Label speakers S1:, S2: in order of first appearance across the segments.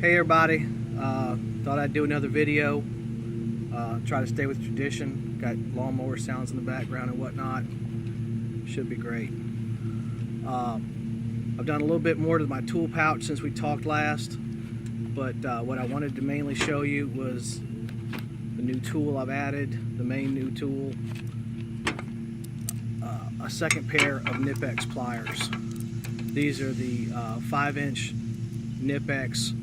S1: Hey everybody, thought I'd do another video, try to stay with tradition. Got lawnmower sounds in the background and whatnot. Should be great. I've done a little bit more to my tool pouch since we talked last, but what I wanted to mainly show you was the new tool I've added, the main new tool, a second pair of Knipex pliers. These are the 5-inch Knipex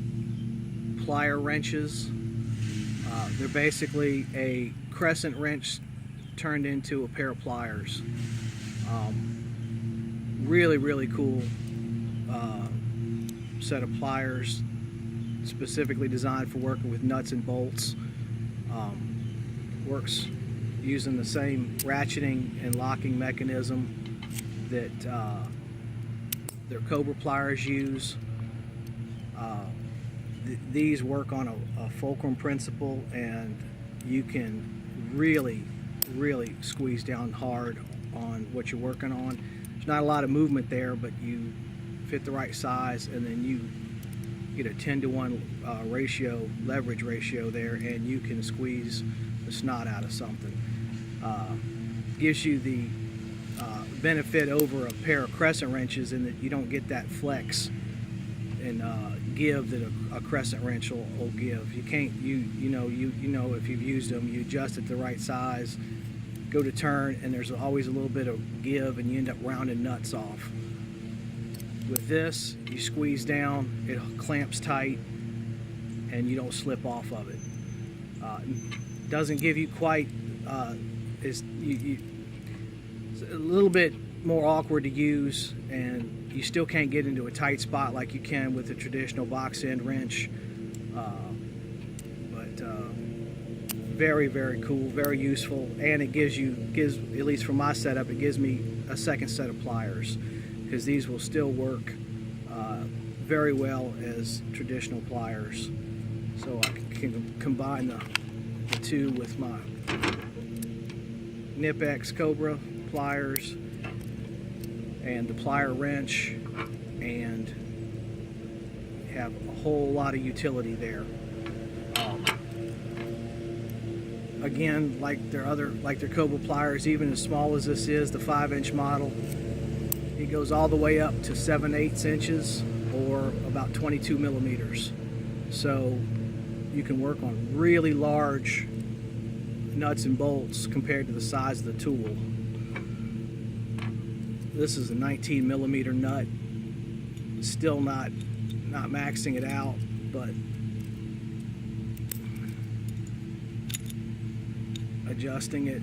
S1: Plier wrenches. They're basically a crescent wrench turned into a pair of pliers. Really cool set of pliers, specifically designed for working with nuts and bolts. Works using the same ratcheting and locking mechanism that their Cobra pliers use. These work on a fulcrum principle, and you can really squeeze down hard on what you're working on. There's not a lot of movement there, but you fit the right size, and then you get a 10-to-1 leverage ratio there, and you can squeeze the snot out of something. Gives you the benefit over a pair of crescent wrenches in that you don't get that flex and give that a crescent wrench will give. You can't, you know if you've used them, you adjust it the right size, go to turn, and there's always a little bit of give, and you end up rounding nuts off. With this, you squeeze down, it clamps tight, and you don't slip off of it. Doesn't give you quite, it's a little bit more awkward to use, and you still can't get into a tight spot like you can with a traditional box end wrench. Very cool, very useful, and it gives, at least for my setup, it gives me a second set of pliers, because these will still work very well as traditional pliers. So I can combine the two with my Knipex Cobra pliers and the Plier wrench, and have a whole lot of utility there. Again, like their Cobra pliers, even as small as this is, the 5-inch model, it goes all the way up to 7/8 inches or about 22 millimeters. So you can work on really large nuts and bolts compared to the size of the tool. This is a 19 millimeter nut. Still not maxing it out, but adjusting it,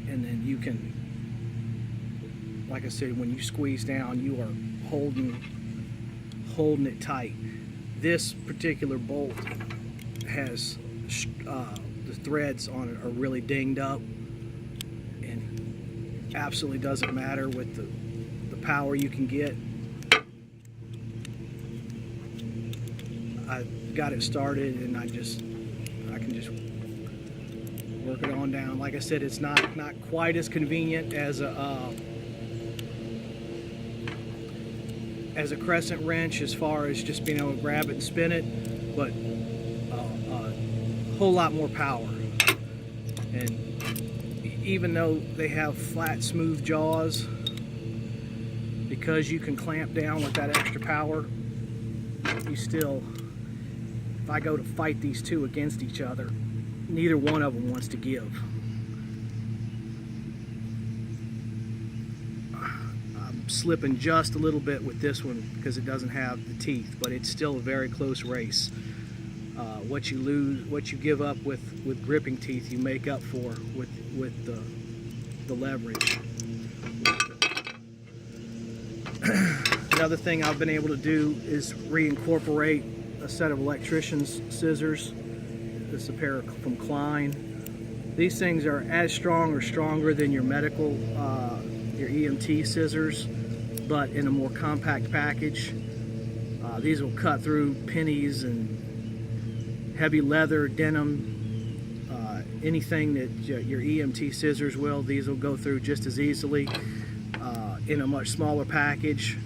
S1: and then you can, like I said, when you squeeze down, you are holding it tight. This particular bolt has the threads on it are really dinged up, and absolutely doesn't matter with the power you can get. I got it started, and I can just work it on down. Like I said, it's not quite as convenient as a crescent wrench as far as just being able to grab it and spin it, but a whole lot more power. And even though they have flat, smooth jaws, because you can clamp down with that extra power, you still, if I go to fight these two against each other, neither one of them wants to give. I'm slipping just a little bit with this one because it doesn't have the teeth, but it's still a very close race. What you lose, what you give up with gripping teeth, you make up for with the leverage. Another thing I've been able to do is reincorporate a set of Electrician's scissors. This is a pair from Klein. These things are as strong or stronger than your medical, your EMT scissors, but in a more compact package. These will cut through pennies and heavy leather, denim, anything that your EMT scissors will. These will go through just as easily in a much smaller package.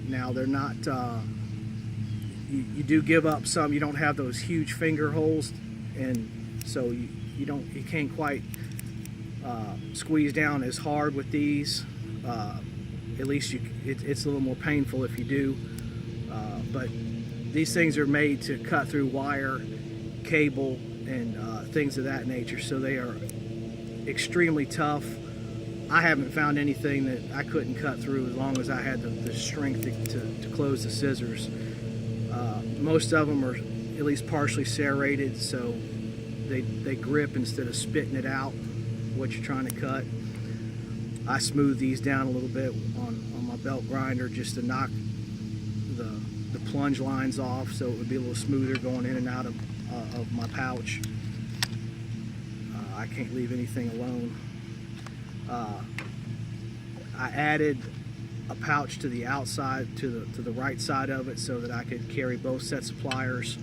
S1: Now they're not you do give up some. You don't have those huge finger holes, and so you can't quite squeeze down as hard with these. At least it's a little more painful if you do. But these things are made to cut through wire, cable, and things of that nature, so they are extremely tough. I haven't found anything that I couldn't cut through as long as I had the strength to close the scissors. Most of them are at least partially serrated, so they grip instead of spitting it out what you're trying to cut. I smooth these down a little bit on my belt grinder just to knock the plunge lines off, so it would be a little smoother going in and out of my pouch. I can't leave anything alone. I added a pouch to the outside, to the right side of it, so that I could carry both sets of pliers.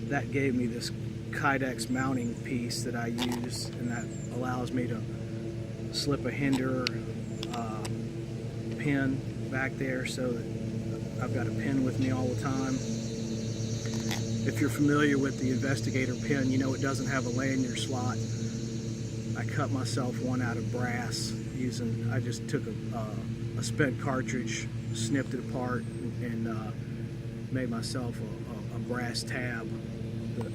S1: That gave me this Knipex mounting piece that I use, and that allows me to slip a hinder pin back there, so that I've got a pin with me all the time. If you're familiar with the Investigator pin, you know it doesn't have a lanyard slot. I cut myself one out of brass I just took a spent cartridge, snipped it apart, and made myself a brass tab that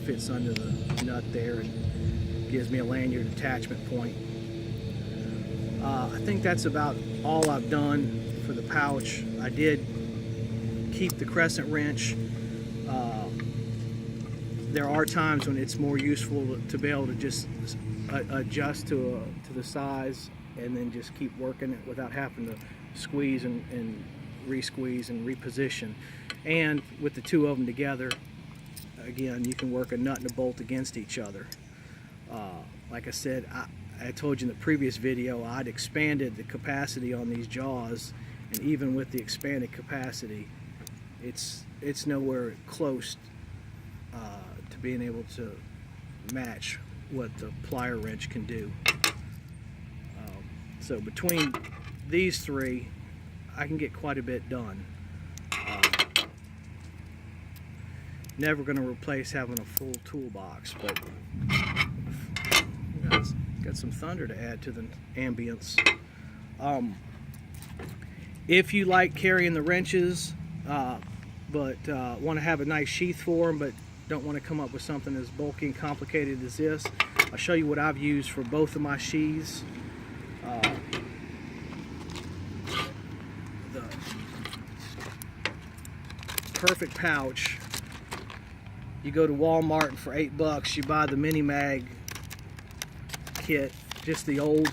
S1: fits under the nut there and gives me a lanyard attachment point. I think that's about all I've done for the pouch. I did keep the crescent wrench. There are times when it's more useful to be able to just adjust to the size and then just keep working it without having to squeeze and re-squeeze and reposition. And with the two of them together, again, you can work a nut and a bolt against each other. Like I said, I told you in the previous video, I'd expanded the capacity on these jaws, and even with the expanded capacity, it's nowhere close to being able to match what the plier wrench can do. So between these three, I can get quite a bit done. Never going to replace having a full toolbox, but got some thunder to add to the ambience. If you like carrying the wrenches, but want to have a nice sheath for them, but don't want to come up with something as bulky and complicated as this, I'll show you what I've used for both of my sheaths. The perfect pouch. You go to Walmart, and for $8 you buy the mini mag kit, just the old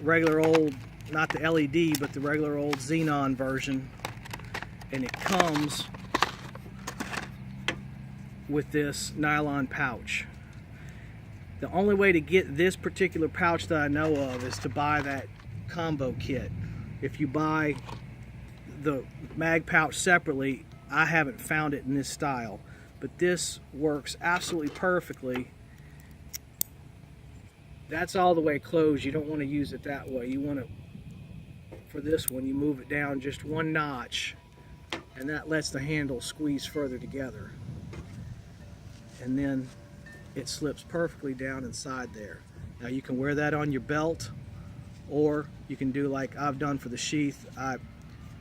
S1: regular old, not the LED, but the regular old xenon version, and it comes with this nylon pouch. The only way to get this particular pouch that I know of is to buy that combo kit. If you buy the mag pouch separately, I haven't found it in this style, but this works absolutely perfectly. That's all the way closed. You don't want to use it that way. You want to, for this one, you move it down just one notch, and that lets the handle squeeze further together. And then it slips perfectly down inside there. Now you can wear that on your belt, or you can do like I've done for the sheath. I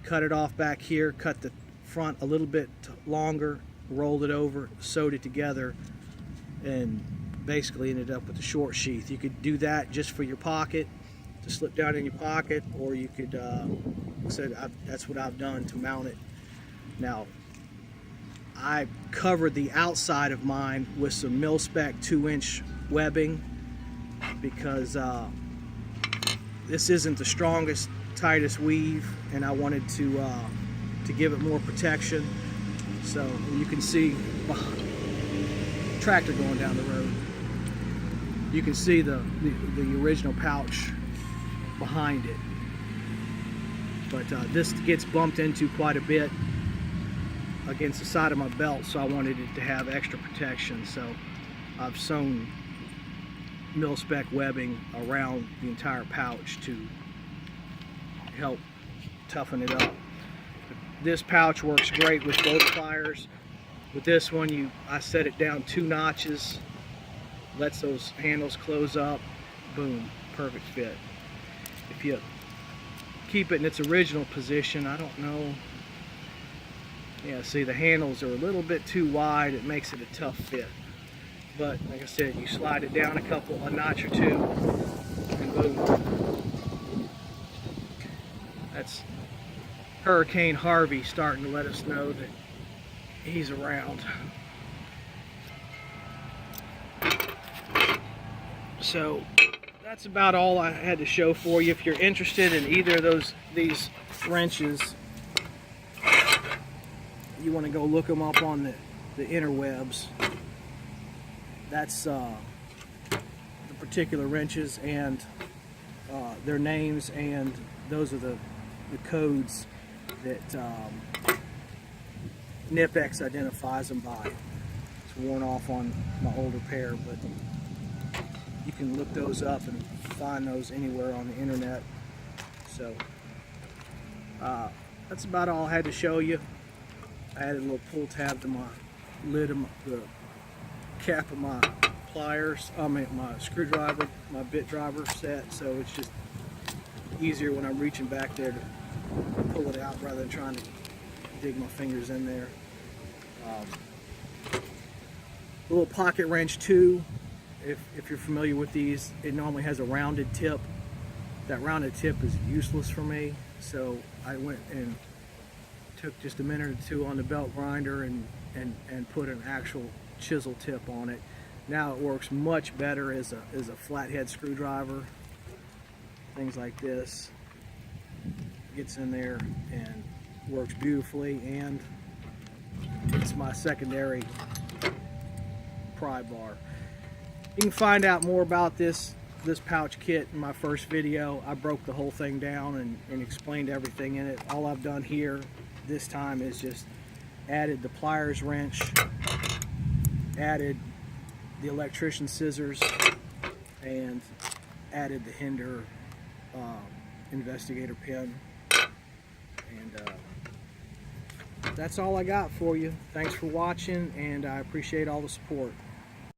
S1: cut it off back here, cut the front a little bit longer, rolled it over, sewed it together, and basically ended up with a short sheath. You could do that just for your pocket, to slip down in your pocket, or you could, that's what I've done to mount it. Now, I covered the outside of mine with some mil-spec 2-inch webbing, because this isn't the strongest, tightest weave, and I wanted to give it more protection. So you can see tractor going down the road. You can see the original pouch behind it, but this gets bumped into quite a bit against the side of my belt, so I wanted it to have extra protection. So I've sewn mil-spec webbing around the entire pouch to help toughen it up. This pouch works great with both pliers. With this one, I set it down 2 notches, lets those handles close up, boom, perfect fit. If you keep it in its original position, I don't know, yeah, see, the handles are a little bit too wide. It makes it a tough fit. But like I said, you slide it down a notch or 2, and boom. That's Hurricane Harvey starting to let us know that he's around. So that's about all I had to show for you. If you're interested in either of these wrenches, you want to go look them up on the interwebs. That's the particular wrenches and their names, and those are the codes that Knipex identifies them by. It's worn off on my older pair, but you can look those up and find those anywhere on the internet. So that's about all I had to show you. I added a little pull tab to my lid of the cap of my pliers, my screwdriver, my bit driver set, so it's just easier when I'm reaching back there to pull it out rather than trying to dig my fingers in there. A little pocket wrench too, if you're familiar with these, it normally has a rounded tip. That rounded tip is useless for me, so I went and took just a minute or 2 on the belt grinder and put an actual chisel tip on it. Now it works much better as a flathead screwdriver. Things like this, gets in there and works beautifully, and it's my secondary pry bar. You can find out more about this pouch kit in my first video. I broke the whole thing down and explained everything in it. All I've done here this time is just added the Pliers wrench, added the Electrician scissors, and added the Hinder investigator pin. And that's all I got for you. Thanks for watching, and I appreciate all the support.